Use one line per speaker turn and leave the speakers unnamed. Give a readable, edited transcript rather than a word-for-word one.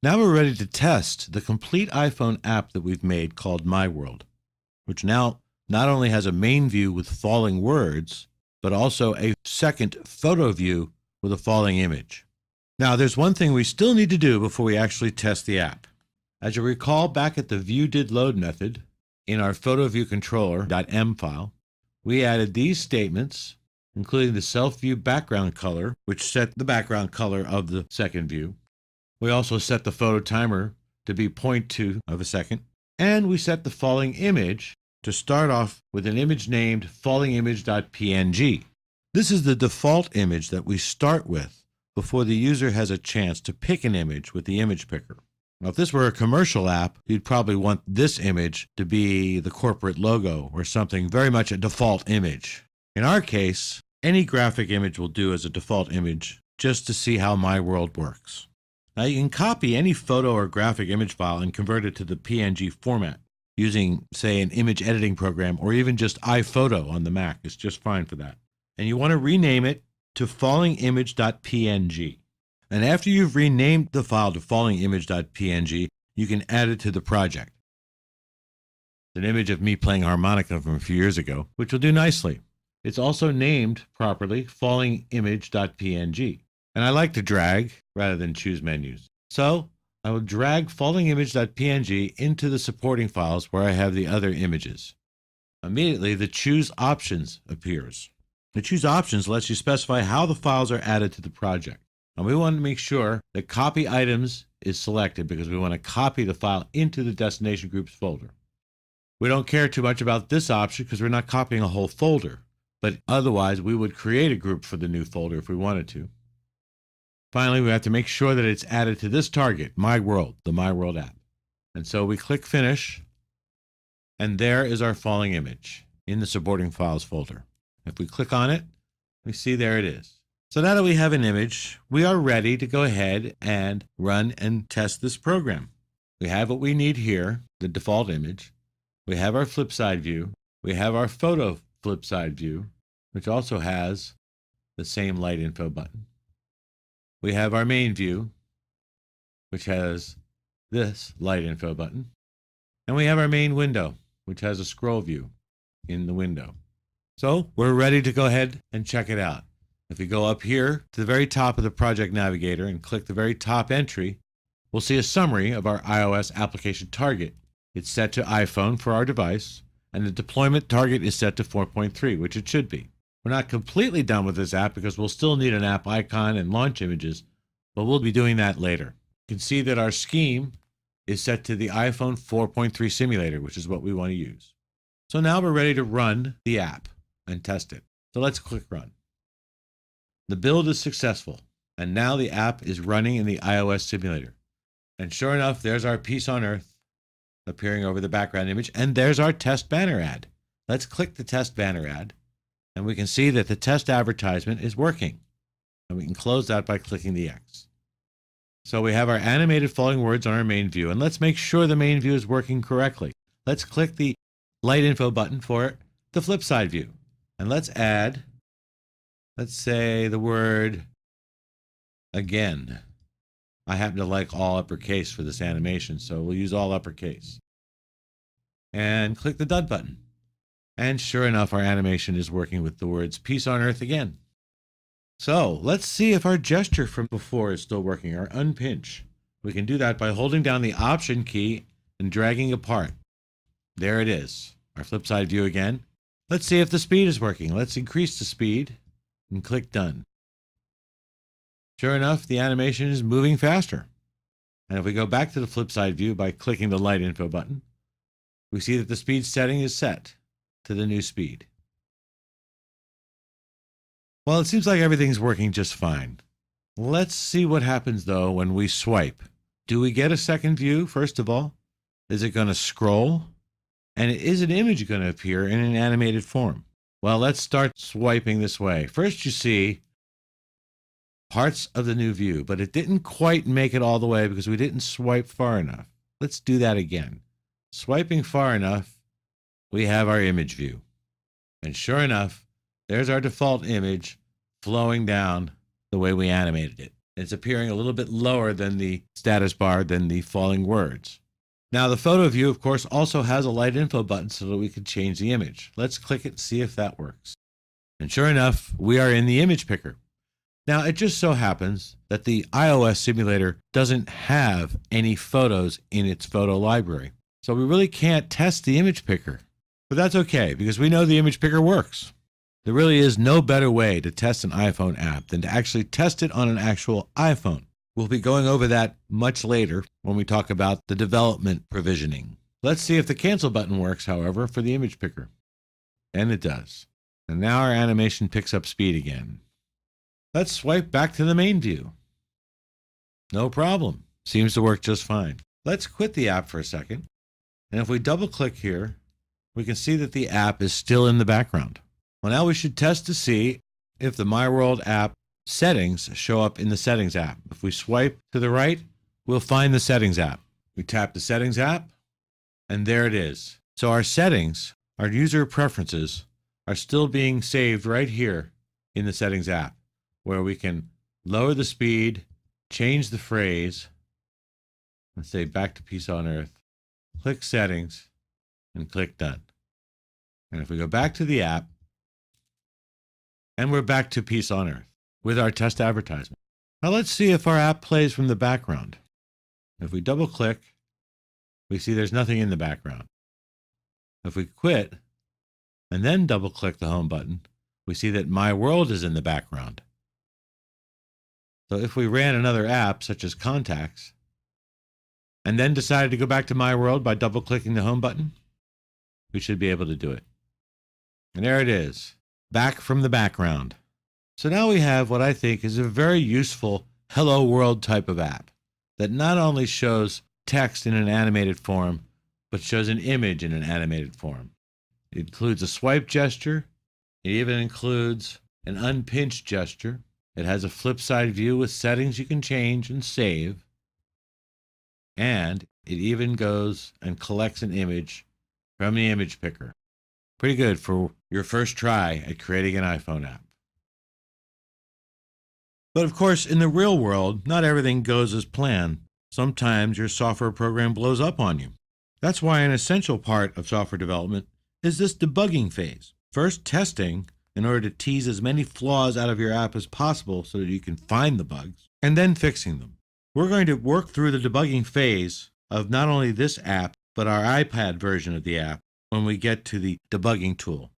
Now we're ready to test the complete iPhone app that we've made called My World, which now not only has a main view with falling words, but also a second photo view with a falling image. Now, there's one thing we still need to do before we actually test the app. As you recall, back at the viewDidLoad method in our photoviewcontroller.m file, we added these statements, including the self-view background color, which set the background color of the second view. We also set the photo timer to be 0.2 of a second, and we set the falling image to start off with an image named fallingimage.png. This is the default image that we start with before the user has a chance to pick an image with the image picker. Now, if this were a commercial app, you'd probably want this image to be the corporate logo or something very much a default image. In our case, any graphic image will do as a default image just to see how My World works. Now, you can copy any photo or graphic image file and convert it to the PNG format using, say, an image editing program, or even just iPhoto on the Mac is just fine for that. And you want to rename it to fallingimage.png. And after you've renamed the file to fallingimage.png, you can add it to the project. It's an image of me playing harmonica from a few years ago, which will do nicely. It's also named properly fallingimage.png. And I like to drag rather than choose menus. So I will drag fallingimage.png into the supporting files where I have the other images. Immediately, the Choose Options appears. The Choose Options lets you specify how the files are added to the project. And we want to make sure that Copy Items is selected because we want to copy the file into the Destination Groups folder. We don't care too much about this option because we're not copying a whole folder, but otherwise we would create a group for the new folder if we wanted to. Finally, we have to make sure that it's added to this target, My World, the My World app. And so we click Finish, and there is our falling image in the supporting files folder. If we click on it, we see there it is. So now that we have an image, we are ready to go ahead and run and test this program. We have what we need here, the default image. We have our flip side view. We have our photo flip side view, which also has the same light info button. We have our main view, which has this light info button. And we have our main window, which has a scroll view in the window. So we're ready to go ahead and check it out. If we go up here to the very top of the project navigator and click the very top entry, we'll see a summary of our iOS application target. It's set to iPhone for our device, and the deployment target is set to 4.3, which it should be. We're not completely done with this app because we'll still need an app icon and launch images, but we'll be doing that later. You can see that our scheme is set to the iPhone 4.3 simulator, which is what we want to use. So now we're ready to run the app and test it. So let's click Run. The build is successful, and now the app is running in the iOS simulator. And sure enough, there's our Peace on Earth appearing over the background image, and there's our test banner ad. Let's click the test banner ad, and we can see that the test advertisement is working. And we can close that by clicking the X. So we have our animated falling words on our main view, and let's make sure the main view is working correctly. Let's click the light info button for the flip side view, and let's add, let's say the word again. I happen to like all uppercase for this animation, so we'll use all uppercase. And click the done button. And sure enough, our animation is working with the words Peace on Earth again. So let's see if our gesture from before is still working, our unpinch. We can do that by holding down the Option key and dragging apart. There it is, our flip side view again. Let's see if the speed is working. Let's increase the speed and click Done. Sure enough, the animation is moving faster. And if we go back to the flip side view by clicking the light info button, we see that the speed setting is set to the new speed. Well, it seems like everything's working just fine. Let's see what happens though when we swipe. Do we get a second view, first of all? Is it going to scroll? And is an image going to appear in an animated form? Well, let's start swiping this way. First you see parts of the new view, but it didn't quite make it all the way because we didn't swipe far enough. Let's do that again. Swiping far enough, we have our image view. And sure enough, there's our default image flowing down the way we animated it. It's appearing a little bit lower than the status bar than the falling words. Now the photo view, of course, also has a light info button so that we can change the image. Let's click it and see if that works. And sure enough, we are in the image picker. Now it just so happens that the iOS simulator doesn't have any photos in its photo library. So we really can't test the image picker. But that's okay, because we know the image picker works. There really is no better way to test an iPhone app than to actually test it on an actual iPhone. We'll be going over that much later when we talk about the development provisioning. Let's see if the cancel button works, however, for the image picker. And it does. And now our animation picks up speed again. Let's swipe back to the main view. No problem. Seems to work just fine. Let's quit the app for a second. And if we double click here, we can see that the app is still in the background. Well, now we should test to see if the My World app settings show up in the Settings app. If we swipe to the right, we'll find the Settings app. We tap the Settings app, and there it is. So our settings, our user preferences, are still being saved right here in the Settings app, where we can lower the speed, change the phrase, let's say back to peace on earth, click Settings, and click Done. And if we go back to the app, and we're back to peace on earth with our test advertisement. Now let's see if our app plays from the background. If we double click, we see there's nothing in the background. If we quit and then double click the home button, we see that My World is in the background. So if we ran another app such as Contacts and then decided to go back to My World by double clicking the home button, we should be able to do it. And there it is, back from the background. So now we have what I think is a very useful Hello World type of app that not only shows text in an animated form, but shows an image in an animated form. It includes a swipe gesture. It even includes an unpinched gesture. It has a flip side view with settings you can change and save. And it even goes and collects an image from the image picker. Pretty good for your first try at creating an iPhone app. But of course, in the real world, not everything goes as planned. Sometimes your software program blows up on you. That's why an essential part of software development is this debugging phase. First, testing in order to tease as many flaws out of your app as possible so that you can find the bugs, and then fixing them. We're going to work through the debugging phase of not only this app, but our iPad version of the app when we get to the debugging tool.